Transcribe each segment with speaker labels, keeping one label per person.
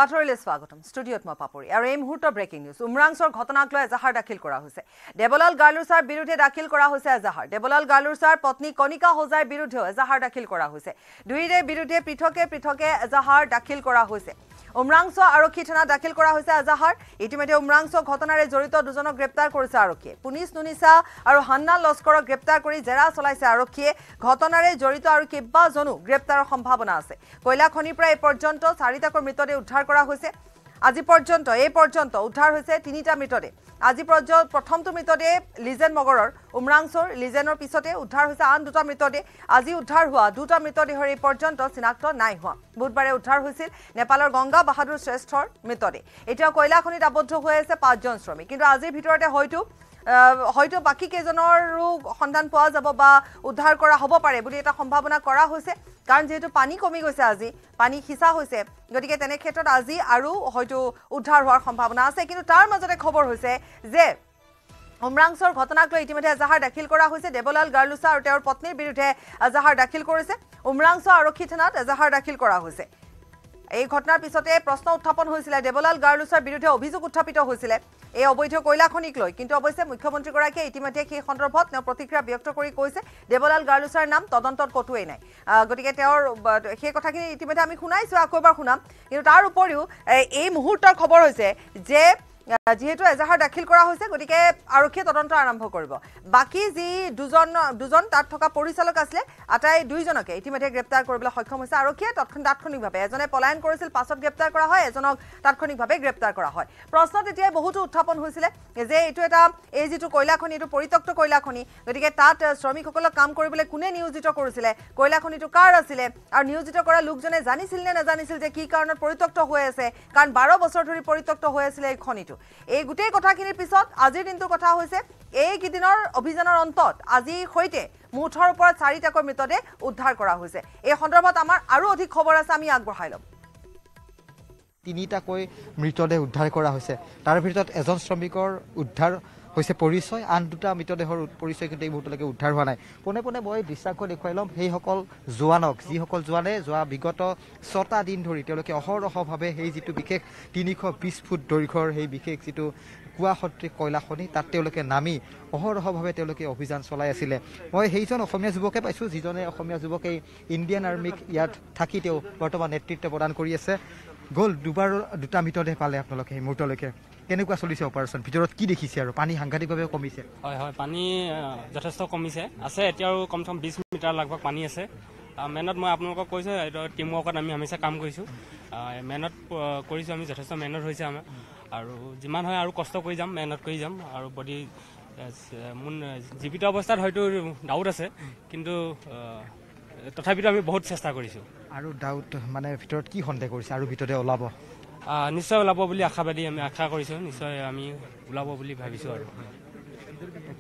Speaker 1: বাতৰিলৈ স্বাগতম ষ্টুডিঅ'ত মই পাপৰি আৰু এই মুহূৰ্তৰ ব্ৰেকিং নিউজ উমৰাংছৰ ঘটনাক লৈ এজাহাৰ দাখিল কৰা হৈছে দেৱলাল গাৰ্লুছাৰ বিৰুদ্ধে দাখিল কৰা হৈছে এজাহাৰ দেৱলাল গাৰ্লুছাৰ পত্নী কণিকা হোজাৰ বিৰুদ্ধেও এজাহাৰ দাখিল কৰা হৈছে দুইৰে বিৰুদ্ধে পৃথকে এজাহাৰ দাখিল কৰা হৈছে উমৰাংছ আৰক্ষী থানা দাখিল কৰা হৈছে এজাহাৰ ইতিমধ্যে উমৰাংছ ঘটনাৰে জড়িত দুজনক গ্ৰেপ্তাৰ কৰিছে আৰক্ষীয়ে পুনিশ নুনিছা আৰু হান্না লস্কৰক গ্ৰেপ্তাৰ কৰি জেৰা চলাইছে আৰক্ষীয়ে ঘটনাৰে জড়িত আৰু কেইবাজনো গ্ৰেপ্তাৰৰ সম্ভাৱনা আছে কয়লা খনিৰ পৰা এই পৰ্যন্ত 4টাকৈ মৃতদেহ উদ্ধাৰ কৰা হৈছে আজি পৰ্যন্ত উদ্ধাৰ হৈছে 3টা মৃতদেহ আজি প্ৰথমটো মৃতদেহ লিজেন মগৰৰ উমৰাংছৰ লিজেনৰ পিছতে উদ্ধাৰ হৈছে আন 2টা মৃতদেহ আজি উদ্ধাৰ হোৱা 2টা মৃতদেহৰ এই পৰ্যন্ত চিনাক্ত নাই হোৱা বুধবাৰে উদ্ধাৰ হৈছিল নেপালৰ গংগা বাহাদুৰ শ্ৰেষ্ঠৰ মৃতদেহ এতিয়া কয়লা খনিত আবদ্ধ হৈ আছে 5জন শ্ৰমিক কিন্তু আজিৰ ভিতৰতে হয়তো বাকি কেইজনৰো সন্ধান পোৱা যাব বা উদ্ধাৰ কৰা হ'ব পাৰে বুলি এটা সম্ভাৱনা কৰা হৈছে কাৰণ যেহেতু পানী কমি গৈছে আজি পানী খিসা হৈছে গতিকে তেনে ক্ষেত্ৰত আজি আৰু হয়তো উদ্ধাৰ হোৱাৰ সম্ভাৱনা আছে কিন্তু তাৰ মাজতে খবৰ হৈছে যে উমৰাংছৰ ঘটনাক লৈ ইতিমধ্যে এজাহাৰ দাখিল কৰা হৈছে দেৱলাল গাৰ্লুছা আৰু তেওঁৰ পত্নীৰ বিৰুদ্ধে এজাহাৰ দাখিল কৰিছে উমৰাংছ আৰক্ষী থানাত এজাহাৰ দাখিল কৰা হৈছে এই ঘটনাৰ পিছতে প্ৰশ্ন উত্থাপন হৈছিল দেৱলাল গাৰ্লুছাৰ বিৰুদ্ধে অভিযোগ উত্থাপিত হৈছিল এই অবৈধ কয়লা খনিক লৈ কিন্তু অৱশ্যে মুখ্যমন্ত্ৰীগৰাকীয়ে ইতিমধ্যে সেই সন্দৰ্ভত তেওঁ প্ৰতিক্ৰিয়া ব্যক্ত কৰি কৈছে দেৱলাল গাৰ্লুছাৰ নাম তদন্তত কতোৱেই নাই গতিকে তেওঁৰ সেই কথাখিনি ইতিমধ্যে আমি শুনাইছো আকৌ এবাৰ শুনাম কিন্তু তাৰ উপৰিও এই মুহূৰ্তৰ খবৰ হৈছে যে যেহেতু এজাহাৰ দাখিল কৰা হৈছে গতিকে আৰক্ষীয়ে তদন্ত আৰম্ভ কৰিব বাকি যি দুজন তাত থকা পৰিচালক আছিল আটাই দুইজনকে ইতিমধ্যে গ্ৰেপ্তাৰ কৰিবলৈ সক্ষম হৈছে আৰক্ষীয়ে তাৎক্ষণিকভাৱে এজনে পলায়ন কৰিছিল পাছত গ্ৰেপ্তাৰ কৰা হয় এজনক তাৎক্ষণিকভাৱে গ্ৰেপ্তাৰ কৰা হয় প্ৰশ্ন তেতিয়া বহুতো উত্থাপন হৈছিল যে এইটো এটা এই যিটো কয়লা খনি এইটো পৰিত্যক্ত কয়লা খনি গতিকে তাত শ্ৰমিকসকলক কাম কৰিবলৈ কোনে নিয়োজিত কৰিছিল কয়লা খনিটো কাৰ আছিল আৰু নিয়োজিত কৰা লোকজনে জানিছিল নে নাজানিছিল যে কি কাৰণত পৰিত্যক্ত হৈ আছে কাৰণ 12 বছৰ ধৰি পৰিত্যক্ত হৈ আছিল এই খনিটো এই গোটেই কথাখিনিৰ পিছত আজিৰ দিনটোৰ কথা হৈছে এই কিদিনৰ অভিযানৰ অন্তত আজি হৈতে মুঠৰ ওপৰত 4টাকৈ মৃতদেহ উদ্ধাৰ কৰা হৈছে এই সন্দৰ্ভত আমাৰ আৰু অধিক খবৰ আছে আমি আগবঢ়াই ল'ম
Speaker 2: 3টাকৈ মৃতদেহ উদ্ধাৰ কৰা হৈছে তাৰ ভিতৰত এজন শ্ৰমিকৰ উদ্ধাৰ হৈছে পৰিচয় আন 2টা মৃতদেহৰ পৰিচয় কিন্তু এই মুহূৰ্তলৈকে উদ্ধাৰ হোৱা নাই পোনে পোনে মই দৃশ্যাংশ দেখুৱাই ল'ম সেইসকল জোৱানক যিসকল জোৱানে যোৱা বিগত 6টা দিন ধৰি তেওঁলোকে অহৰহভাৱে সেই যিটো বিশেষ 320 ফুট দৈৰ্ঘ্যৰ সেই বিশেষ যিটো কুৱা সদৃশ কয়লা খনি তাত তেওঁলোকে নামি অহৰহভাৱে তেওঁলোকে অভিযান চলাই আছিলে মই সেইজন অসমীয়া যুৱকে পাইছোঁ যিজনে অসমীয়া যুৱকে ইণ্ডিয়ান আৰ্মিক ইয়াত থাকি তেওঁ বৰ্তমান নেতৃত্ব প্ৰদান কৰি আছে গ'ল দুবাৰ 2টা মৃতদেহ পালে আপোনালোকে এই মুহূৰ্তলৈকে কেনেকুৱা চলিছে অপাৰেশ্যন ভিতৰত কি দেখিছে আৰু পানী সাংঘাতিকভাৱে কমিছে
Speaker 3: হয় পানী যথেষ্ট কমিছে আছে এতিয়াও কমচে কম 20 মিটাৰ লগভগ পানী আছে মেনত মই আপোনালোকক কৈছোঁ এইটো টিম ৱৰ্কত আমি হামেশা কাম কৰিছোঁ মেনত কৰিছোঁ আমি যথেষ্ট মেহনত হৈছে আমাৰ আৰু যিমান হয় আৰু কষ্ট কৰি যাম মেহনত কৰি যাম আৰু বডি জীৱিত অৱস্থাত হয়তো ডাউট আছে কিন্তু তথাপিতো আমি বহুত চেষ্টা কৰিছোঁ
Speaker 2: আৰু ডাউট মানে ভিতৰত কি সন্দেহ কৰিছে আৰু ভিতৰতে ওলাব
Speaker 3: নিশ্চয় ওলাব বুলি আশাবাদী আমি আশা কৰিছোঁ নিশ্চয় আমি ওলাব বুলি ভাবিছোঁ আৰু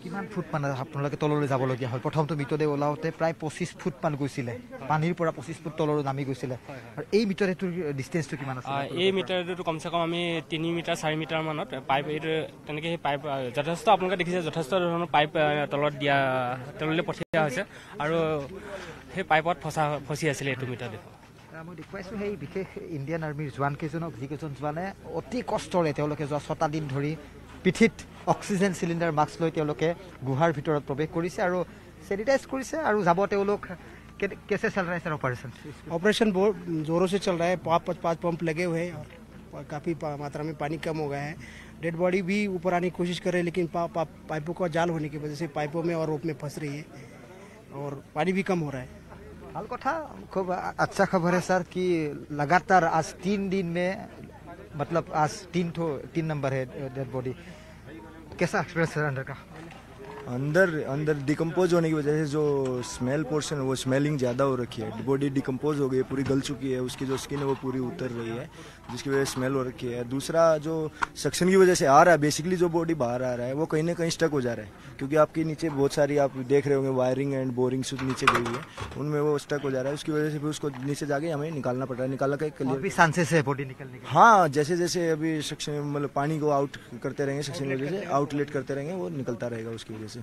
Speaker 2: কিমান ফুট মান আপোনালোকে তললৈ যাবলগীয়া হ'ল প্ৰথমটো মৃতদেহ ওলাওঁতে প্ৰায় 25 ফুট মান গৈছিলে পানীৰ পৰা 25 ফুট তললৈ নামি গৈছিলে আৰু এই মৃতদেহটোৰ ডিষ্টেঞ্চটো কিমান আছে
Speaker 3: এই মিটাৰটো কমচে কম আমি 3 মিটাৰ 4 মিটাৰ মানত পাইপ এইটো তেনেকৈ সেই পাইপ যথেষ্ট আপোনালোকে দেখিছে যথেষ্ট ধৰণৰ পাইপ তলত দিয়া তললৈ পঠিওৱা হৈছে আৰু সেই পাইপত ফচি আছিলে এইটো মিটাৰদেহ
Speaker 2: মই দেখুৱাইছোঁ সেই বিশেষ ইণ্ডিয়ান আৰ্মিৰ জোৱানকেইজনক যিকেইজন জোৱানে অতি কষ্টৰে তেওঁলোকে যোৱা 6টা দিন ধৰি পিঠিত অক্সিজেন চিলিণ্ডাৰ মাস্ক লৈ তেওঁলোকে গুহাৰ ভিতৰত প্ৰৱেশ কৰিছে আৰু চেনিটাইজ কৰিছে আৰু যাব তেওঁলোক कैसे चल रहा है सर
Speaker 4: ऑपरेशन बहुत ज़ोरों से चल रहा है 5 पंप लगे हुए हैं और काफ़ी मात्रा में पानी कम हो गया है डेड बॉडी भी ऊपर आने की कोशिश कर रहे हैं लेकिन पाइपों का जाल होने की वजह से पाइपों में और रोप में फंस रही है और पानी भी कम हो रहा है
Speaker 2: हाल कथा खूब अच्छा खबर है सर कि लगातार आज 3 दिन में मतलब आज 3 नंबर है डेड बॉडी कैसा एक्सपीरियंस है
Speaker 5: अंदर डिकम्पोज होने की वजह से जो स्मेल पोर्शन है वो स्मेलिंग ज़्यादा हो रखी है बॉडी डिकम्पोज हो गई है पूरी गल चुकी है उसकी जो स्किन है वो पूरी उतर रही है जिसकी वजह से स्मेल हो रखी है दूसरा जो सक्शन की वजह से आ रहा है बेसिकली जो बॉडी बाहर आ रहा है वो कहीं ना कहीं स्टक हो जा रहा है क्योंकि आपके नीचे बहुत सारी आप देख रहे होंगे वायरिंग एंड बोरिंग नीचे गई हुई है उनमें वो स्टक हो जा रहा है उसकी वजह से फिर उसको नीचे जाके हमें निकालना पड़ रहा है निकालना का
Speaker 2: भी चांसेस है बॉडी निकलने के
Speaker 5: हाँ जैसे जैसे अभी सक्शन मतलब पानी को आउट करते रहेंगे सक्शन की वजह से आउटलेट करते रहेंगे वो निकलता रहेगा उसकी वजह से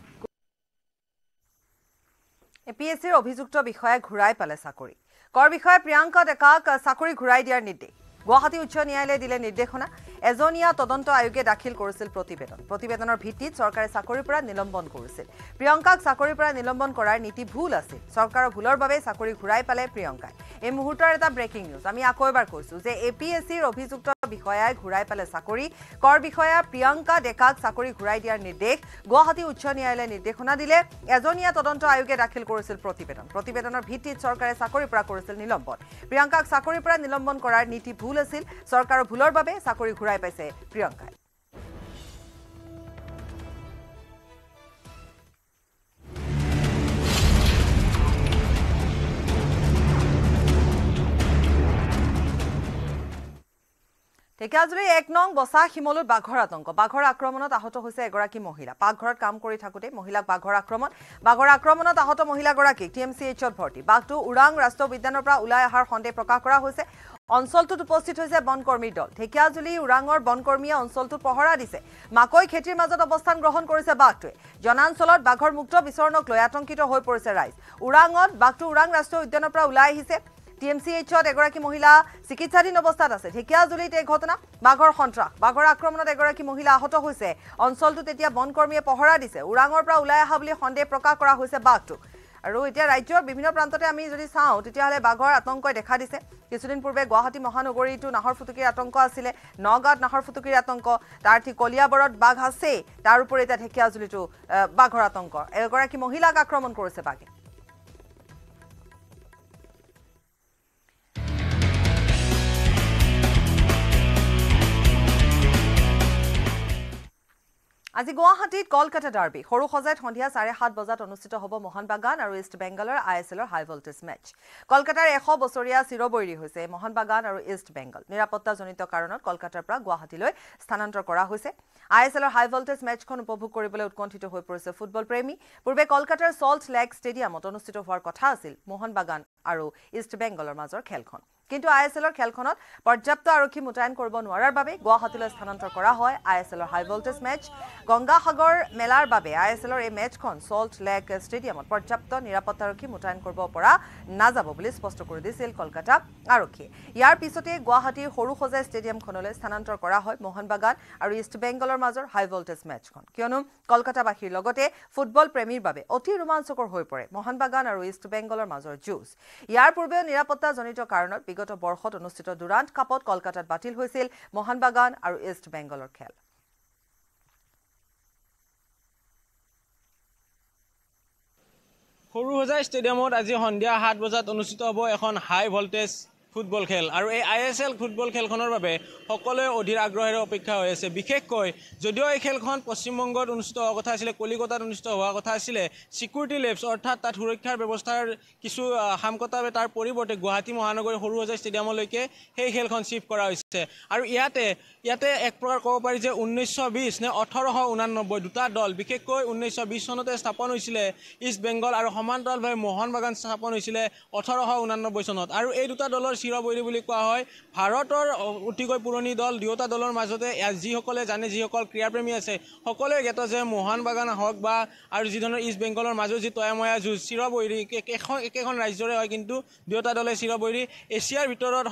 Speaker 1: এপিএছচিৰ অভিযুক্ত বিষয়াই ঘূৰাই পালে চাকৰি কৰ বিষয়া প্ৰিয়াংকা ডেকাক চাকৰি ঘূৰাই দিয়াৰ নিৰ্দেশ গুৱাহাটী উচ্চ ন্যায়ালয়ে দিলে নিৰ্দেশনা এজনীয়া তদন্ত আয়োগে দাখিল কৰিছিল প্ৰতিবেদনৰ ভিত্তিত চৰকাৰে চাকৰিৰ পৰা নিলম্বন কৰিছিল প্ৰিয়ংকাক চাকৰিৰ পৰা নিলম্বন কৰাৰ নীতি ভুল আছিল চৰকাৰৰ ভুলৰ বাবে চাকৰি ঘূৰাই পালে প্ৰিয়ংকাই এই মুহূৰ্তৰ এটা ব্ৰেকিং নিউজ আমি আকৌ এবাৰ কৈছো যে এপিএছচিৰ অভিযুক্ত বিষয়াই ঘূৰাই পালে চাকৰি কৰ বিষয়া প্ৰিয়ংকা ডেকাক চাকৰি ঘূৰাই দিয়াৰ নিৰ্দেশ গুৱাহাটী উচ্চ ন্যায়ালয়ে নিৰ্দেশনা দিলে এজনীয়া তদন্ত আয়োগে দাখিল কৰিছিল প্ৰতিবেদনৰ ভিত্তিত চৰকাৰে চাকৰিৰ পৰা কৰিছিল নিলম্বন প্ৰিয়ংকাক চাকৰিৰ পৰা নিলম্বন কৰাৰ নীতি ভুল আছিল চৰকাৰৰ ভুলৰ বাবে চাকৰি ঘূৰাই পাইছে প্ৰিয়ংকাই ঢেকিয়াজুলি ১ নং বসা শিমলুত বাঘৰ আতংক বাঘৰ আক্ৰমণত আহত হৈছে এগৰাকী মহিলা পাকঘৰত কাম কৰি থাকোতে মহিলাক বাঘৰ আক্ৰমণত আহত মহিলাগৰাকীক টিএমচিএইচত ভৰ্তি বাঘটো ওৰাং ৰাষ্ট্ৰীয় উদ্যানৰ পৰা ওলাই অহাৰ সন্দেহ প্ৰকাশ কৰা হৈছে অঞ্চলটোত উপস্থিত হৈছে বনকৰ্মীৰ দল ঢেকিয়াজুলি ওৰাঙৰ বনকৰ্মীয়ে অঞ্চলটোত পহৰা দিছে মাকৈ খেতিৰ মাজত অৱস্থান গ্ৰহণ কৰিছে বাঘটোৱে জনাঞ্চলত বাঘৰ মুক্ত বিচৰণক লৈ আতংকিত হৈ পৰিছে ৰাইজ ওৰাঙত বাঘটো ওৰাং ৰাষ্ট্ৰীয় উদ্যানৰ পৰা ওলাই আহিছে টিএমচিএইচত এগৰাকী মহিলা চিকিৎসাধীন অৱস্থাত আছে ঢেকিয়াজুলিত এই ঘটনা বাঘৰ সন্ত্ৰাস বাঘৰ আক্ৰমণত এগৰাকী মহিলা আহত হৈছে অঞ্চলটোত এতিয়া বনকৰ্মীয়ে পহৰা দিছে ওৰাঙৰ পৰা ওলাই অহা বুলি সন্দেহ প্ৰকাশ কৰা হৈছে বাঘটোক আৰু এতিয়া ৰাজ্যৰ বিভিন্ন প্ৰান্ততে আমি যদি চাওঁ তেতিয়াহ'লে বাঘৰ আতংকই দেখা দিছে কিছুদিন পূৰ্বে গুৱাহাটী মহানগৰীতো নাহৰ ফুটুকিৰ আতংক আছিলে নগাঁৱত নাহৰ ফুটুকিৰ আতংক তাৰ ঠিক কলিয়াবৰত বাঘ আছে তাৰ উপৰি এতিয়া ঢেকিয়াজুলিতো বাঘৰ আতংক এগৰাকী মহিলাক আক্ৰমণ কৰিছে বাঘে আজি গুৱাহাটীত কলকাতা ডাৰ্বি সৰু সজাইত সন্ধিয়া 7:30 বজাত অনুষ্ঠিত হ'ব মোহন বাগান আৰু ইষ্ট বেংগলৰ আইএছএলৰ হাই ভল্টেজ মেচ কলকাতাৰ 100 বছৰীয়া চিৰবৈৰী হৈছে মোহন বাগান আৰু ইষ্ট বেংগল নিৰাপত্তাজনিত কাৰণত কলকাতাৰ পৰা গুৱাহাটীলৈ স্থানান্তৰ কৰা হৈছে আইএছএলৰ হাই ভল্টেজ মেচখন উপভোগ কৰিবলৈ উৎকণ্ঠিত হৈ পৰিছে ফুটবল প্ৰেমী পূৰ্বে কলকাতাৰ সল্ট লেক ষ্টেডিয়ামত অনুষ্ঠিত হোৱাৰ কথা আছিল মোহন বাগান আৰু ইষ্ট বেংগলৰ মাজৰ খেলখন কিন্তু আইএছএলৰ খেলখনত পৰ্যাপ্ত আৰক্ষী মুতায়ন কৰিব নোৱাৰাৰ বাবে গুৱাহাটীলৈ স্থানান্তৰ কৰা হয় আইএছএলৰ হাই ভল্টেজ মেচ গংগাসাগৰ মেলাৰ বাবে আইএছএলৰ এই মেচখন সল্ট লেক ষ্টেডিয়ামত পৰ্যাপ্ত নিৰাপত্তাৰক্ষী মুতায়ন কৰিব পৰা নাযাব বুলি স্পষ্ট কৰি দিছিল কলকাতা আৰক্ষীয়ে ইয়াৰ পিছতে গুৱাহাটীৰ সৰু সজাই ষ্টেডিয়ামখনলৈ স্থানান্তৰ কৰা হয় মোহন বাগান আৰু ইষ্ট বেংগলৰ মাজৰ হাই ভল্টেজ মেচখন কিয়নো কলকাতাবাসীৰ লগতে ফুটবল প্ৰেমীৰ বাবে অতি ৰোমাঞ্চকৰ হৈ পৰে মোহন বাগান আৰু ইষ্ট বেংগলৰ মাজৰ যুঁজ ইয়াৰ পূৰ্বেও নিৰাপত্তাজনিত কাৰণত বিগত বৰ্ষত অনুষ্ঠিত দুৰান্ত কাপত কলকাতাত বাতিল হৈছিল মোহন বাগান আৰু ইষ্ট বেংগলৰ খেল
Speaker 6: সৰু সজাই ষ্টেডিয়ামত আজি সন্ধিয়া 7 বজাত অনুষ্ঠিত হ'ব এখন হাই ভল্টেজ ফুটবল খেল আৰু এই আইএছএল ফুটবল খেলখনৰ বাবে সকলোৱে অধীৰ আগ্ৰহেৰে অপেক্ষা হৈ আছে বিশেষকৈ যদিও এই খেলখন পশ্চিমবংগত অনুষ্ঠিত হোৱাৰ কথা আছিলে কলিকতাত অনুষ্ঠিত হোৱাৰ কথা আছিলে সিকিউৰিটি লেবছ অৰ্থাৎ তাত সুৰক্ষাৰ ব্যৱস্থাৰ কিছু সামকতাৱে তাৰ পৰিৱৰ্তে গুৱাহাটী মহানগৰীৰ সৰু সজাই ষ্টেডিয়ামলৈকে সেই খেলখন শিফ্ট কৰা হৈছে আৰু ইয়াতে এক প্ৰকাৰ ক'ব পাৰি যে 1920 নে 1889 দুটা দল বিশেষকৈ 1920 চনতে স্থাপন হৈছিলে ইষ্ট বেংগল আৰু সমান্তৰালভাৱে মোহন বাগান স্থাপন হৈছিলে 1889 চনত আৰু এই দুটা দলৰ চিৰবৈৰী বুলি কোৱা হয় ভাৰতৰ অতিকৈ পুৰণি দল দুয়োটা দলৰ মাজতে যিসকলে জানে যিসকল ক্ৰীড়াপ্ৰেমী আছে সকলোৱে জ্ঞাত যে মোহন বাগান হওক বা আৰু যিধৰণৰ ইষ্ট বেংগলৰ মাজত যি তয়াময়া যুঁজ চিৰবৈৰী একেখন ৰাজ্যৰে হয় কিন্তু দুয়োটা দলে চিৰবৈৰী এছিয়াৰ ভিতৰত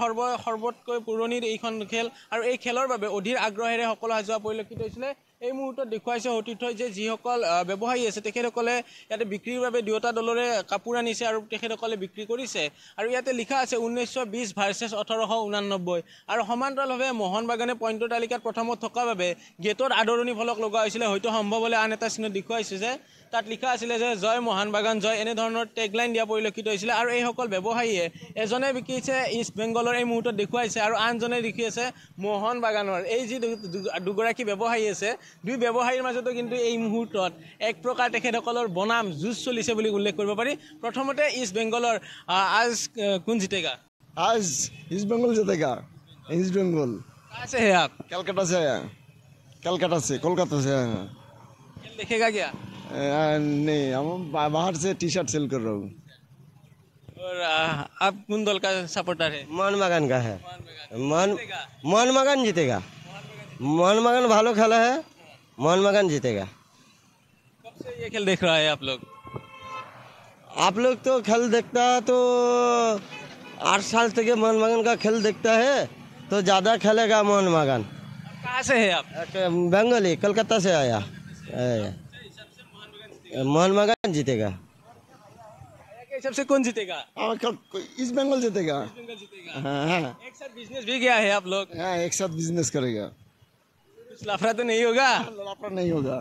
Speaker 6: সৰ্বতকৈ পুৰণি এইখন খেল আৰু এই খেলৰ বাবে অধীৰ আগ্ৰহেৰে সকলো সাজোৱা পৰিলক্ষিত হৈছিলে এই মুহূৰ্তত দেখুৱাইছে সতীৰ্থই যে যিসকল ব্যৱসায়ী আছে তেখেতসকলে ইয়াতে বিক্ৰীৰ বাবে দুয়োটা দলৰে কাপোৰ আনিছে আৰু তেখেতসকলে বিক্ৰী কৰিছে আৰু ইয়াতে লিখা আছে 1920 ভাৰ্চেছ 1889 আৰু সমান্তৰালভাৱে মোহন বাগানে পইণ্টৰ তালিকাত প্ৰথমত থকাৰ বাবে গেটত আদৰণি ফলক লগোৱা হৈছিলে হয়তো সম্ভৱ হ'লে আন এটা চিহ্ন দেখুৱাইছে যে তাত লিখা আছিলে যে জয় মোহন বাগান জয় এনেধৰণৰ টেগলাইন দিয়া পৰিলক্ষিত হৈছিলে আৰু এইসকল ব্যৱসায়ীয়ে এজনে বিকিছে ইষ্ট বেংগলৰ এই মুহূৰ্তত দেখুৱাইছে আৰু আনজনে লিখি আছে মোহন বাগানৰ এই যি দুগৰাকী ব্যৱসায়ী আছে দুই ব্যৱসায়ীৰ মাজতো কিন্তু এই মুহূৰ্তত এক প্ৰকাৰ তেখেতসকলৰ বনাম যুঁজ চলিছে বুলি উল্লেখ কৰিব পাৰি প্ৰথমতে ইষ্ট বেংগলৰ আজ কোন জিতেগা
Speaker 7: आज ईस्ट बंगाल जीतेगा ईस्ट बंगाल
Speaker 6: कहाँ से है आप
Speaker 7: कलकत्ता से कोलकाता से
Speaker 6: खेल देखेगा क्या
Speaker 7: नहीं हम बाहर से टी शर्ट सेल कर रहा हूँ
Speaker 6: और आप कौन दल का सपोर्टर है
Speaker 8: मोहन बागान का है मोहन बागान जीतेगा मोहन बागान भालो खेला है मोहन बागान जीतेगा
Speaker 6: कब से ये खेल देख रहा है
Speaker 8: आप लोग तो खेल देखता है तो 8 साल तक मोहन बागान का खेल देखता है तो ज़्यादा खेलेगा मोहन बागान।
Speaker 6: कहाँ से है आप?
Speaker 8: बंगाली, कलकत्ता से आया। मोहन बागान जीतेगा।
Speaker 6: के हिसाब से कौन जीतेगा?
Speaker 7: ईस्ट बंगाल जीतेगा। हाँ,
Speaker 6: एक साथ बिजनेस भी किया है आप लोग?
Speaker 7: हाँ, एक साथ बिजनेस करेगा।
Speaker 6: कुछ लफड़ा तो नहीं होगा?
Speaker 7: लापरा नहीं होगा।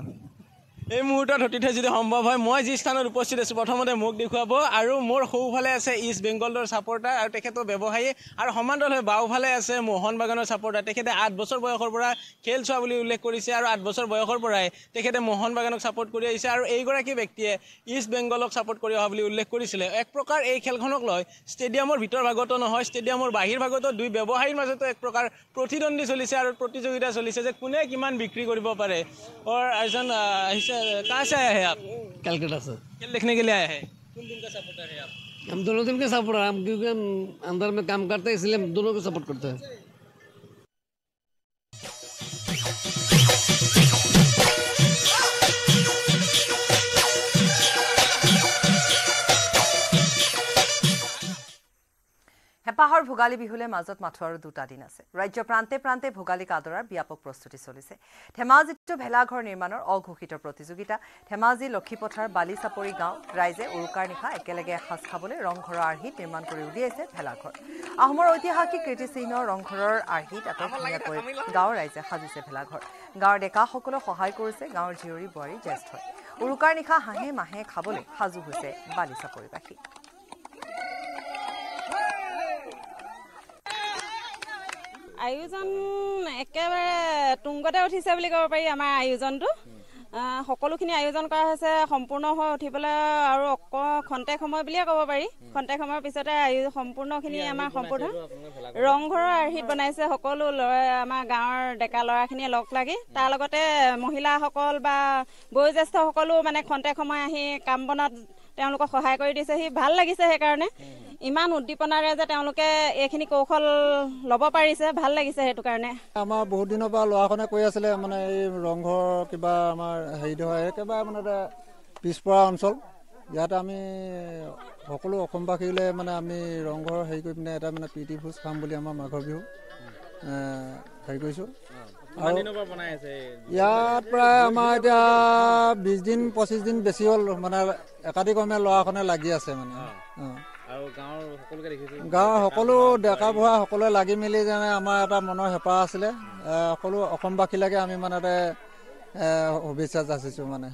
Speaker 6: এই মুহূৰ্তত অতিথি যদি সম্ভৱ হয় মই যি স্থানত উপস্থিত আছোঁ প্ৰথমতে মোক দেখুৱাব আৰু মোৰ সোঁফালে আছে ইষ্ট বেংগলৰ ছাপৰ্টাৰ আৰু তেখেতৰ ব্যৱসায়ী আৰু সমান্তৰালভাৱে বাওঁফালে আছে মোহন বাগানৰ ছাপৰ্টাৰ। তেখেতে 8 বছৰ বয়সৰ পৰা খেল চোৱা বুলি উল্লেখ কৰিছে আৰু 8 বছৰ বয়সৰ পৰাই তেখেতে মোহন বাগানক ছাপৰ্ট কৰি আহিছে আৰু এইগৰাকী ব্যক্তিয়ে ইষ্ট বেংগলক ছাপৰ্ট কৰি অহা বুলি উল্লেখ কৰিছিলে। এক প্ৰকাৰ এই খেলখনক লৈ ষ্টেডিয়ামৰ ভিতৰ ভাগতো নহয় ষ্টেডিয়ামৰ বাহিৰ ভাগতো দুই ব্যৱসায়ীৰ মাজতো এক প্ৰকাৰ প্ৰতিদ্বন্দ্বী চলিছে আৰু প্ৰতিযোগিতা চলিছে যে কোনে কিমান বিক্ৰী কৰিব পাৰে। और एজন कहाँ से आया है आप?
Speaker 9: कलकत्ता से।
Speaker 6: खेल देखने के लिए आया है। कौन टीम का सपोर्टर है आप?
Speaker 9: हम दोनों टीम के सपोर्टर हैं, हम क्योंकि हम अंदर में काम करते हैं इसलिए हम दोनों को सपोर्ट करते हैं।
Speaker 1: হেঁপাহৰ ভোগালী বিহুলে মাজত মাথো আৰু 2টা দিন আছে। ৰাজ্য প্ৰান্তে প্ৰান্তে ভোগালীক আদৰাৰ ব্যাপক প্ৰস্তুতি চলিছে। ধেমাজিতো ভেলাঘৰ নিৰ্মাণৰ অঘোষিত প্ৰতিযোগিতা। ধেমাজি লক্ষীপথাৰ বালিচাপৰি গাঁও ৰাইজে উৰুকাৰ নিশা একেলগে এসাঁজ খাবলৈ ৰংঘৰৰ আৰ্হিত নিৰ্মাণ কৰি উলিয়াইছে ভেলাঘৰ। আহোমৰ ঐতিহাসিক কীৰ্তিচিহ্ন ৰংঘৰৰ আৰ্হিত আটকধুনীয়াকৈ গাঁৱৰ ৰাইজে সাজিছে ভেলাঘৰ। গাঁৱৰ ডেকাসকলক সহায় কৰিছে গাঁৱৰ জীয়ৰী বোৱাৰী জ্যেষ্ঠই। উৰুকাৰ নিশা হাঁহে মাহে খাবলৈ সাজু হৈছে বালিচাপৰিবাসী।
Speaker 10: আয়োজন একেবাৰে তুংগতে উঠিছে বুলি ক'ব পাৰি। আমাৰ আয়োজনটো সকলোখিনি আয়োজন কৰা হৈছে সম্পূৰ্ণ হৈ উঠিবলৈ আৰু খন্তেক সময় বুলিয়ে ক'ব পাৰি। খন্তেক সময়ৰ পিছতে সম্পূৰ্ণখিনি আমাৰ সম্পূৰ্ণ ৰংঘৰৰ আৰ্হিত বনাইছে সকলো ল'ৰা আমাৰ গাঁৱৰ ডেকা ল'ৰাখিনিয়ে লগ লাগি। তাৰ লগতে মহিলাসকল বা বয়োজ্যেষ্ঠসকলো মানে খন্তেক সময় আহি কাম বনত তেওঁলোকক সহায় কৰি দিছে। সি ভাল লাগিছে সেইকাৰণে ইমান উদ্দীপনাৰে যে তেওঁলোকে এইখিনি কৌশল ল'ব পাৰিছে ভাল লাগিছে সেইটো কাৰণে।
Speaker 11: আমাৰ বহুত দিনৰ পৰা ল'ৰাখনে কৈ আছিলে মানে এই ৰংঘৰ কিবা আমাৰ হেৰি হয় একেবাৰে মানে পিছপৰা অঞ্চল ইয়াতে আমি সকলো অসমবাসীলে মানে আমি ৰংঘৰ হেৰি কৰি পিনে এটা মানে প্ৰীতি ভোজ খাম বুলি আমাৰ মাঘৰ বিহু হেৰি কৰিছোঁ। ইয়াত প্ৰায় আমাৰ এতিয়া 20 দিন 25 দিন বেছি হ'ল মানে একাধিক্ৰমে ল'ৰাখনে লাগি আছে মানে। গাঁৱৰ সকলো ডেকা বুঢ়া সকলোৱে লাগি মেলি যেনে আমাৰ এটা মনৰ হেঁপাহ আছিলে সকলো অসমবাসীলৈকে আমি মানে শুভেচ্ছা যাচিছোঁ মানে।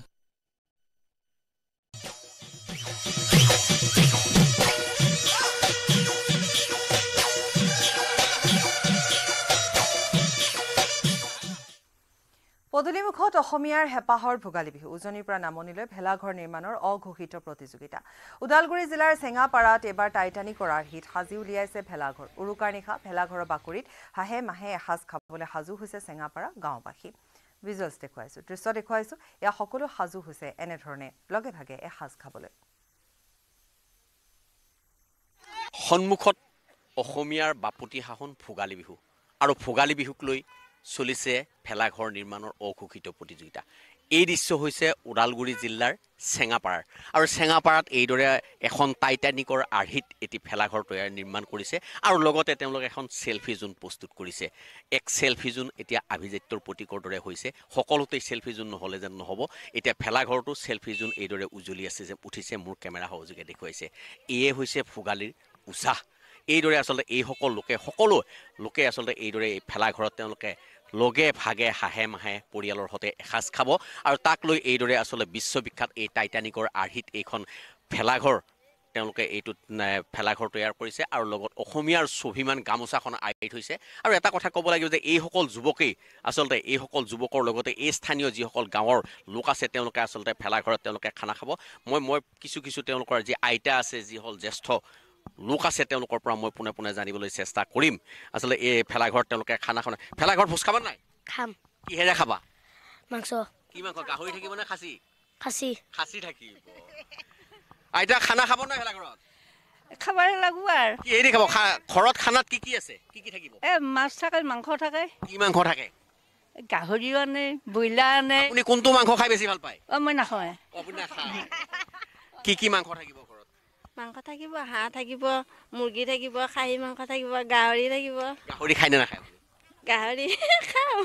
Speaker 1: পদূলিমুখত অসমীয়াৰ হেঁপাহৰ ভোগালী বিহু উজনিৰ পৰা নামনিলৈ ভেলাঘৰ নিৰ্মাণৰ অঘোষিত প্ৰতিযোগিতা। ওদালগুৰি জিলাৰ চেঙাপাৰাত এবাৰ টাইটানিকৰ আৰ্হিত সাজি উলিয়াইছে ভেলাঘৰ। উৰুকাৰ নিশা ভেলাঘৰৰ বাকৰিত হাঁহে মাহে এসাঁজ খাবলৈ সাজু হৈছে চেঙাপাৰা গাঁওবাসী। ভিজুৱেলছ দেখুৱাইছোঁ, দৃশ্য দেখুৱাইছোঁ। এয়া সকলো সাজু হৈছে এনেধৰণে লগে ভাগে এসাঁজ খাবলৈ।
Speaker 12: সন্মুখত অসমীয়াৰ বাপুতি সাহোন ভোগালী বিহু আৰু ভোগালী বিহুক লৈ চলিছে ভেলাঘৰ নিৰ্মাণৰ অঘোষিত প্ৰতিযোগিতা। এই দৃশ্য হৈছে ওদালগুৰি জিলাৰ চেঙাপাৰাৰ আৰু চেঙাপাৰাত এইদৰে এখন টাইটানিকৰ আৰ্হিত এটি ভেলাঘৰ নিৰ্মাণ কৰিছে আৰু লগতে তেওঁলোকে এখন চেলফি জোন প্ৰস্তুত কৰিছে। এক চেলফি জোন এতিয়া আভিজাত্যৰ প্ৰতীকৰ দৰে হৈছে। সকলোতেই চেলফি জোন নহ'লে যেন নহ'ব। এতিয়া ভেলাঘৰটো চেলফি জোন এইদৰে উজ্বলি আছে যে উঠিছে মোৰ কেমেৰা সহযোগে দেখুৱাইছে। এয়ে হৈছে ভোগালীৰ উৎসাহ। এইদৰে আচলতে সকলো লোকে আচলতে এইদৰে এই ভেলাঘৰত তেওঁলোকে লগে ভাগে হাঁহে মাহে পৰিয়ালৰ সৈতে এসাঁজ খাব আৰু তাক লৈ এইদৰে আচলতে বিশ্ববিখ্যাত এই টাইটানিকৰ আৰ্হিত এইখন ভেলাঘৰ তেওঁলোকে এইটোত ভেলাঘৰ তৈয়াৰ কৰিছে আৰু লগত অসমীয়াৰ স্বাভিমান গামোচাখন আঁৰি থৈছে। আৰু এটা কথা ক'ব লাগিব যে এইসকল যুৱকেই আচলতে এইসকল যুৱকৰ লগতে এই স্থানীয় যিসকল গাঁৱৰ লোক আছে তেওঁলোকে আচলতে ভেলাঘৰত তেওঁলোকে খানা খাব। মই কিছু তেওঁলোকৰ যি আইতা আছে যি হ'ল জ্যেষ্ঠ লোক আছে তেওঁলোকৰ পৰা মই পোনে পোনে জানিবলৈ চেষ্টা কৰিম। আচলতে এই ভেলাঘৰত তেওঁলোকে খানা খানা ভেলাঘৰত ভোজ খাবা নাই?
Speaker 13: খাম।
Speaker 12: কিহেৰে খাবা?
Speaker 13: মাংস।
Speaker 12: কি মাংস? গাহৰি থাকিব নে খাচী?
Speaker 13: খাচী
Speaker 12: থাকিব। আইতা খানা খাব নাই ভেলাঘৰত?
Speaker 13: খাব লাগিব আৰু
Speaker 12: কি হেৰি খাব? ঘৰত খানাত কি আছে? কি থাকিব?
Speaker 13: মাছ থাকে মাংস থাকে।
Speaker 12: কি মাংস থাকে?
Speaker 13: গাহৰিও আনে ব্ৰইলাৰ আনে।
Speaker 12: আপুনি কোনটো মাংস খাই বেছি ভাল পায়?
Speaker 13: মই নাখাওঁ।
Speaker 12: আপুনি নাখায়? কি মাংস থাকিব ঘৰত?
Speaker 13: মাংস থাকিব, হাঁহ থাকিব, মুৰ্গী থাকিব, খাহী মাংস থাকিব, গাহৰি থাকিব।
Speaker 12: গাহৰি খাই নে নাখায়?
Speaker 13: গাহৰি খাওঁ।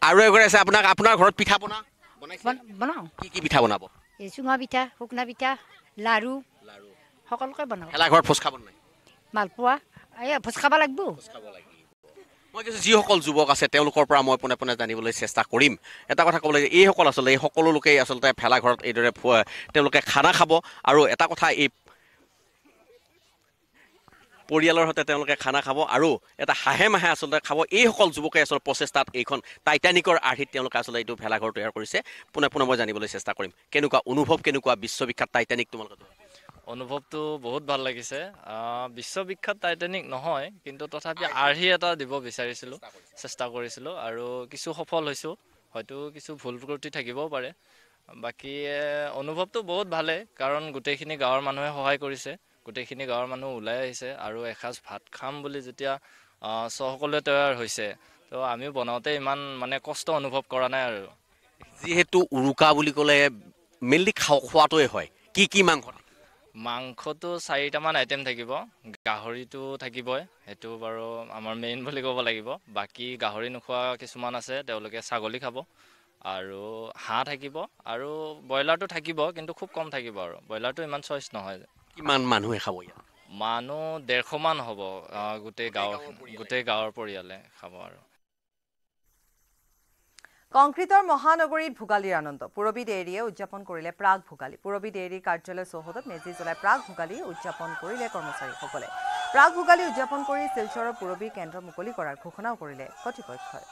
Speaker 12: আৰু এগৰাকী আছে আপোনাৰ ঘৰত পিঠা পনা বনাইছে?
Speaker 14: বনাওঁ।
Speaker 12: কি পিঠা বনাব?
Speaker 14: এই চুঙা পিঠা, শুকনা পিঠা, লাৰু সকলোকে বনাওঁ।
Speaker 12: ভেলাঘৰত ভোজ খাব নাই?
Speaker 14: মালপোৱা ভোজ খাব লাগিব।
Speaker 12: মই কৈছোঁ যিসকল যুৱক আছে তেওঁলোকৰ পৰা মই পোনে পোনে জানিবলৈ চেষ্টা কৰিম। এটা কথা ক'ব লাগে, এই সকলো লোকেই আচলতে ভেলাঘৰত এইদৰে তেওঁলোকে খানা খাব। আৰু এটা কথা, এই পৰিয়ালৰ সৈতে তেওঁলোকে খানা খাব আৰু এটা হাঁহে মাহে আচলতে খাব। এইসকল যুৱকে আচলতে প্ৰচেষ্টাত এইখন টাইটানিকৰ আৰ্হিত তেওঁলোকে আচলতে এইটো ভেলাঘৰ তৈয়াৰ কৰিছে। পোনে পোনে মই জানিবলৈ চেষ্টা কৰিম কেনেকুৱা অনুভৱ, কেনেকুৱা বিশ্ববিখ্যাত টাইটানিক তোমালোকে?
Speaker 15: অনুভৱটো বহুত ভাল লাগিছে। বিশ্ববিখ্যাত টাইটানিক নহয়, কিন্তু তথাপি আৰ্হি এটা দিব বিচাৰিছিলোঁ, চেষ্টা কৰিছিলোঁ আৰু কিছু সফল হৈছোঁ। হয়তো কিছু ভুল ত্ৰুটি থাকিবও পাৰে। বাকী অনুভৱটো বহুত ভালেই, কাৰণ গোটেইখিনি গাঁৱৰ মানুহে সহায় কৰিছে, গোটেইখিনি গাঁৱৰ মানুহ ওলাই আহিছে আৰু এসাঁজ ভাত খাম বুলি যেতিয়া সকলোৱে তৈয়াৰ হৈছে, তো আমিও বনাওঁতে ইমান মানে কষ্ট অনুভৱ কৰা নাই। আৰু
Speaker 12: যিহেতু উৰুকা বুলি ক'লে মেইনলি খোৱাটোৱে হয়, কি মাংস?
Speaker 15: মাংসটো 4টামান আইটেম থাকিব। গাহৰিটো থাকিবই, সেইটো বাৰু আমাৰ মেইন বুলি ক'ব লাগিব। বাকী গাহৰি নোখোৱা কিছুমান আছে, তেওঁলোকে ছাগলী খাব। আৰু হাঁহ থাকিব আৰু ব্ৰইলাৰটো থাকিব, কিন্তু খুব কম থাকিব। আৰু ব্ৰইলাৰটো ইমান চইচ নহয়।
Speaker 12: কিমান মানুহে খাব ইয়াত?
Speaker 15: মানুহ 150মান হ'ব, গোটেই গাঁৱৰ পৰিয়ালে খাব। আৰু
Speaker 1: কংক্ৰিটৰ মহানগৰীত ভোগালীৰ আনন্দ পুৰবী ডেইৰীয়ে উদযাপন কৰিলে প্ৰাগ ভোগালী। পুৰবী ডেইৰীৰ কাৰ্যালয় চৌহদত মেজি জ্বলাই প্ৰাগ ভোগালী উদযাপন কৰিলে কৰ্মচাৰীসকলে। প্ৰাগ ভোগালী উদযাপন কৰি শিলচৰৰ পুৰবী কেন্দ্ৰ মুকলি কৰাৰ ঘোষণাও কৰিলে কৰ্তৃপক্ষই।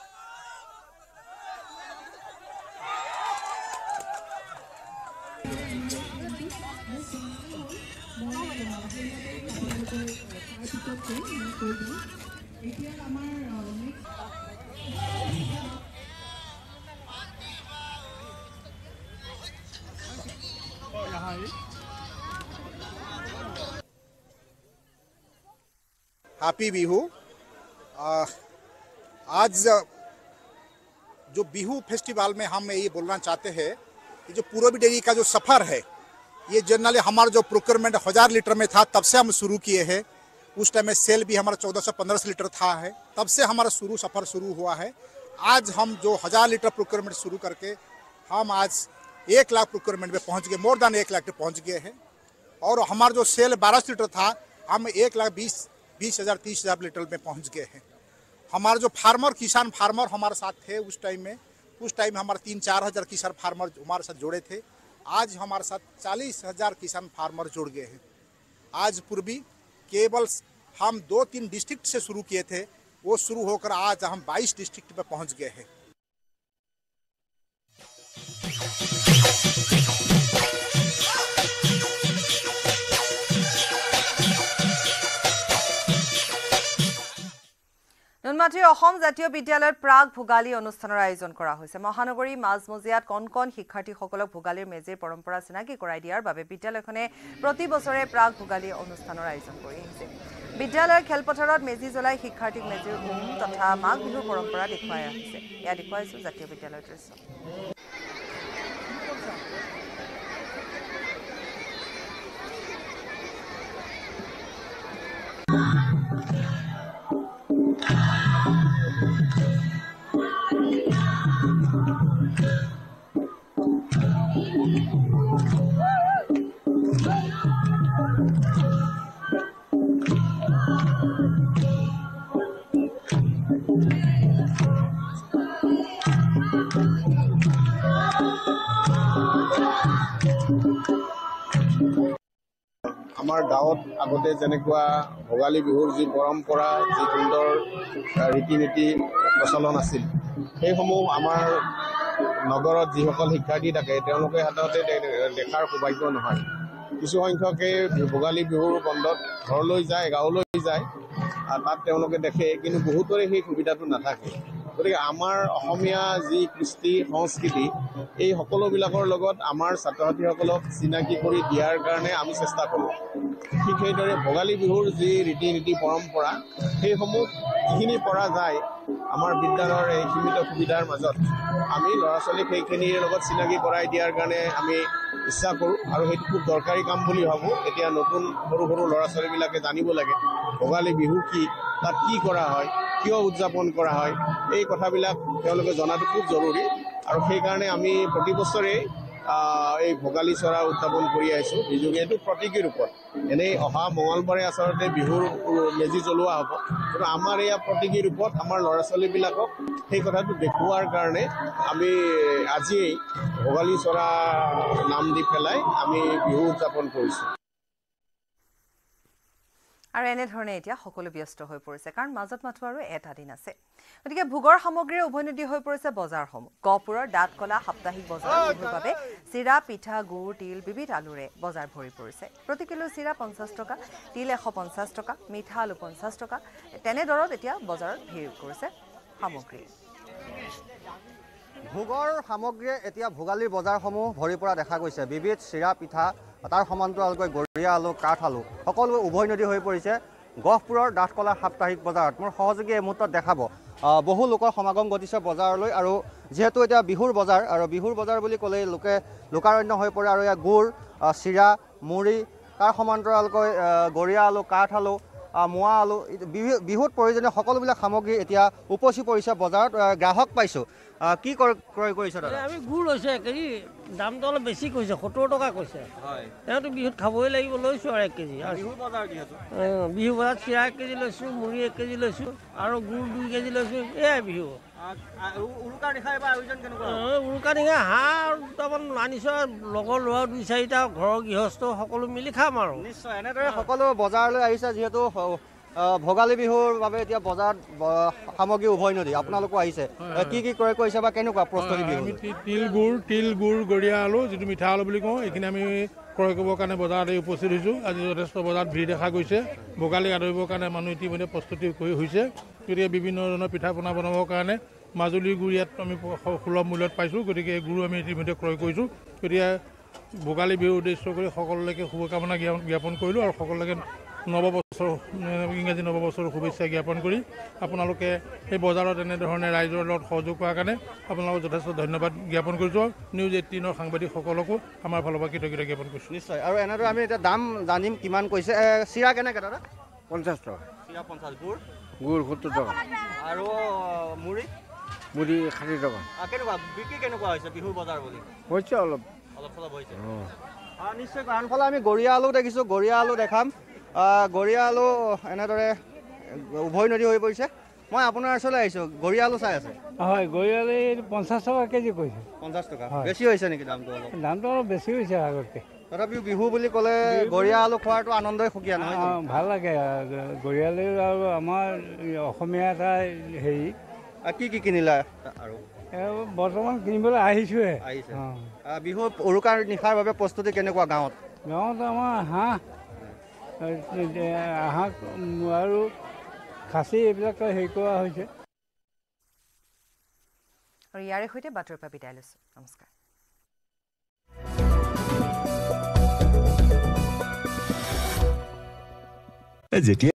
Speaker 16: हैप्पी बिहू। आज जो बिहू फेस्टिवल में हम ये बोलना चाहते हैं कि जो पूरबी डेयरी का जो सफ़र है, ये जनरली हमारा जो प्रोक्योरमेंट 1000 लीटर में था, तब से हम शुरू किए हैं। उस टाइम में सेल भी हमारा 1400-1500 लीटर था है, तब से हमारा सफ़र शुरू हुआ है। आज हम जो 1000 लीटर प्रोक्योरमेंट शुरू करके हम आज 1 लाख प्रोक्योरमेंट में पहुँच गए, मोर देन 1 लाख पे पहुँच गए हैं। और हमारा जो सेल 1200 लीटर था, हम 1,20,000 30,000 लीटर में पहुँच गए हैं। हमारे जो किसान फार्मर हमारे साथ थे उस टाइम हमारे 3-4 हज़ार किसान फार्मर हमारे साथ जुड़े थे। आज हमारे साथ 40,000 किसान फार्मर जुड़ गए हैं। आज पूर्वी केवल हम 2-3 डिस्ट्रिक्ट से शुरू किए थे, वो शुरू होकर आज हम 22 डिस्ट्रिक्ट पे पहुंच गए हैं।
Speaker 1: নুনমাটিৰ অসম জাতীয় বিদ্যালয়ত প্ৰাগ ভোগালী অনুষ্ঠানৰ আয়োজন কৰা হৈছে। মহানগৰী মাজমজিয়াত কণ কণ শিক্ষাৰ্থীসকলক ভোগালীৰ মেজিৰ পৰম্পৰা চিনাকি কৰাই দিয়াৰ বাবে বিদ্যালয়খনে প্ৰতি বছৰে প্ৰাগ ভোগালী অনুষ্ঠানৰ আয়োজন কৰি আহিছে। বিদ্যালয়ৰ খেলপথাৰত মেজি জ্বলাই শিক্ষাৰ্থীক মেজিৰ তথা মাঘ বিহুৰ পৰম্পৰা দেখুৱাই আহিছে। এয়া দেখুৱাইছো জাতীয় বিদ্যালয়ৰ দৃশ্য।
Speaker 17: আমাৰ গাঁৱত আগতে যেনেকুৱা ভোগালী বিহুৰ যি পৰম্পৰা, যি সুন্দৰ ৰীতি নীতি প্ৰচলন আছিল, সেইসমূহ আমাৰ নগৰত যিসকল শিক্ষাৰ্থী থাকে তেওঁলোকে সাধাৰণতে দেখাৰ সৌভাগ্য নহয়। কিছু সংখ্যকে ভোগালী বিহুৰ বন্ধত ঘৰলৈ যায়, গাঁৱলৈ যায়, তাত তেওঁলোকে দেখে, কিন্তু বহুতৰে সেই সুবিধাটো নাথাকে। গতিকে আমাৰ অসমীয়া যি কৃষ্টি সংস্কৃতি এই সকলোবিলাকৰ লগত আমাৰ ছাত্ৰ ছাত্ৰীসকলক চিনাকি কৰি দিয়াৰ কাৰণে আমি চেষ্টা কৰোঁ। ঠিক সেইদৰে ভোগালী বিহুৰ যি ৰীতি নীতি পৰম্পৰা সেইসমূহ যিখিনি পৰা যায় আমাৰ বিদ্যালয়ৰ এই সীমিত সুবিধাৰ মাজত আমি ল'ৰা ছোৱালীক সেইখিনিৰ লগত চিনাকি কৰাই দিয়াৰ কাৰণে আমি ইচ্ছা কৰোঁ আৰু সেইটো খুব দৰকাৰী কাম বুলি ভাবোঁ। এতিয়া নতুন সৰু সৰু ল'ৰা ছোৱালীবিলাকে জানিব লাগে ভোগালী বিহু কি, তাত কি কৰা হয়, কিয় উদযাপন কৰা হয়, এই কথাবিলাক তেওঁলোকে জনাটো খুব জৰুৰী আৰু সেইকাৰণে আমি প্ৰতি বছৰেই এই ভোগালী চৰা উদযাপন কৰি আহিছোঁ বিজুৰী। এইটো প্ৰতীকী ৰূপত এনেই অহা মঙলবাৰে আচলতে বিহুৰ মেজি জ্বলোৱা হ'ব, কিন্তু আমাৰ এয়া প্ৰতীকী ৰূপত আমাৰ ল'ৰা ছোৱালীবিলাকক সেই কথাটো দেখুওৱাৰ কাৰণে আমি আজিয়েই ভোগালী চৰা নাম দি পেলাই আমি বিহু উদযাপন কৰিছোঁ।
Speaker 1: আৰু এনেধৰণে এতিয়া সকলো ব্যস্ত হৈ পৰিছে, কাৰণ মাজত মাথো আৰু এটা দিন আছে। গতিকে ভোগৰ সামগ্ৰীৰে উভৈনদী হৈ পৰিছে বজাৰসমূহ। গহপুৰৰ দাঁতকলা সাপ্তাহিক বজাৰৰ বিহুৰ বাবে চিৰা, পিঠা, গুড়, তিল, বিবিধ আলুৰে বজাৰ ভৰি পৰিছে। প্ৰতি কিলো চিৰা 50 টকা, তিল 150 টকা, মিঠা আলু 50 টকা। তেনেদৰত এতিয়া বজাৰত ভিৰ কৰিছে সামগ্ৰী।
Speaker 18: ভোগৰ সামগ্ৰীয়ে এতিয়া ভোগালীৰ বজাৰসমূহ ভৰি পৰা দেখা গৈছে। বিবিধ চিৰা, পিঠা, তাৰ সমান্তৰালকৈ গৰিয়া আলু, কাঠ আলু সকলো উভৈনদী হৈ পৰিছে গহপুৰৰ দাঁতকলা সাপ্তাহিক বজাৰত। মোৰ সহযোগী এই মুহূৰ্তত দেখাব বহু লোকৰ সমাগম ঘটিছে বজাৰলৈ। আৰু যিহেতু এতিয়া বিহুৰ বজাৰ, আৰু বিহুৰ বজাৰ বুলি ক'লেই লোকাৰণ্য হৈ পৰে। আৰু ইয়াত গুড়, চিৰা, মুড়ি, তাৰ সমান্তৰালকৈ গৰিয়া আলু, কাঠ আলু, মোৱা আলু, বিহুত প্ৰয়োজনীয় সকলোবিলাক সামগ্ৰী এতিয়া উপচি পৰিছে বজাৰত। গ্ৰাহক পাইছোঁ। কি ক্ৰয় কৰিছে দাদা?
Speaker 19: আমি গুড় লৈছোঁ 1 কেজি, দামটো অলপ বেছি কৈছে, 70 টকা কৈছে। তেওঁতো বিহুত খাবই লাগিব, লৈছোঁ আৰু 1 কেজি।
Speaker 18: বিহুৰ বজাৰ যিহেতু
Speaker 19: বিহু বজাৰত চিৰা 1 কেজি লৈছোঁ, মুড়ি 1 কেজি লৈছোঁ আৰু গুড় 2 কেজি লৈছোঁ। এয়াই বিহু।
Speaker 18: উৰুকাৰ নিশা এইবাৰ আয়োজন কেনেকুৱা?
Speaker 19: উৰুকাৰ নিশা হাঁহ দুটামান আনিছোঁ, লগৰ ল'ৰা 2-4টা, ঘৰৰ গৃহস্থ সকলো মিলি খাম আৰু।
Speaker 18: নিশ্চয় এনেদৰে সকলো বজাৰলৈ আহিছে, যিহেতু ভোগালী বিহুৰ বাবে এতিয়া বজাৰত সামগ্ৰী উভৈনদী। আপোনালোকো আহিছে, কি কি ক্ৰয় কৰিছে বা কেনেকুৱা প্ৰস্তুতি?
Speaker 20: তিল, গুড়, গৰিয়া আলু, যিটো মিঠা আলু বুলি কওঁ, এইখিনি আমি ক্ৰয় কৰিবৰ কাৰণে বজাৰত উপস্থিত হৈছোঁ। আজি যথেষ্ট বজাৰত ভিৰ দেখা গৈছে। ভোগালী আদৰিবৰ কাৰণে মানুহ ইতিমধ্যে প্ৰস্তুতি কৰি হৈছে। গতিকে বিভিন্ন ধৰণৰ পিঠা পনা বনাবৰ কাৰণে মাজুলীৰ গুড় ইয়াত আমি সুলভ মূল্যত পাইছোঁ। গতিকে এই গুড় আমি ইতিমধ্যে ক্ৰয় কৰিছোঁ। গতিকে ভোগালী বিহুৰ উদ্দেশ্য কৰি সকলোলৈকে শুভকামনা জ্ঞাপন কৰিলোঁ আৰু সকলোকে নৱবছৰ, ইংৰাজী নৱবছৰৰ শুভেচ্ছা জ্ঞাপন কৰি আপোনালোকে এই বজাৰত এনেধৰণে ৰাইজৰ লগত সহযোগ কৰাৰ কাৰণে আপোনালোকক যথেষ্ট ধন্যবাদ জ্ঞাপন কৰিছোঁ। নিউজ 18ৰ সাংবাদিকসকলকো আমাৰ ফালৰ পৰা কৃতজ্ঞতা জ্ঞাপন কৰিছোঁ।
Speaker 18: নিশ্চয়। আৰু এনেদৰে আমি এতিয়া দাম জানিম কিমান কৈছে। চিৰা কেনেকৈ দাদা?
Speaker 21: 50 টকা।
Speaker 18: চিৰা 50, গুড়
Speaker 21: 70 টকা
Speaker 18: আৰু মুড়ি
Speaker 21: 60 টকা।
Speaker 18: কেনেকুৱা বিক্ৰী কেনেকুৱা হৈছে বিহুৰ বজাৰ বুলি?
Speaker 21: হৈছে অলপ
Speaker 18: চলপ হৈছে। নিশ্চয়। আনফালে আমি গৰিয়া আলু দেখিছোঁ, গৰিয়া আলু দেখাম। গৰিয়া আলু এনেদৰে উভৈনদী হৈ পৰিছে। মই আপোনাৰ ওচৰলৈ আহিছোঁ, গৰিয়া আলু চাই আছে?
Speaker 21: হয়, গৰিয়া আলু 50 টকা কেজি কৈছে।
Speaker 18: 50 টকা বেছি হৈছে নেকি দামটো?
Speaker 21: দামটো অলপ বেছি হৈছে আগতকৈ।
Speaker 18: তথাপিও বিহু বুলি ক'লে গৰিয়া আলু খোৱাটো আনন্দই সুকীয়া নহয়?
Speaker 21: ভাল লাগে গৰিয়া আলু, আৰু আমাৰ অসমীয়া এটা হেৰি।
Speaker 18: কি কি কিনিলা? আৰু
Speaker 21: বৰ্তমান কিনিবলৈ আহিছোঁহে।
Speaker 18: বিহু উৰুকাৰ নিশাৰ বাবে প্ৰস্তুতি কেনেকুৱা গাঁৱত?
Speaker 21: গাঁৱত আমাৰ হাঁহ আৰু খাচী এইবিলাক হেৰি কৰা হৈছে।
Speaker 1: আৰু ইয়াৰে সৈতে বাতৰিৰ পৰা বিদায় লৈছোঁ। নমস্কাৰ।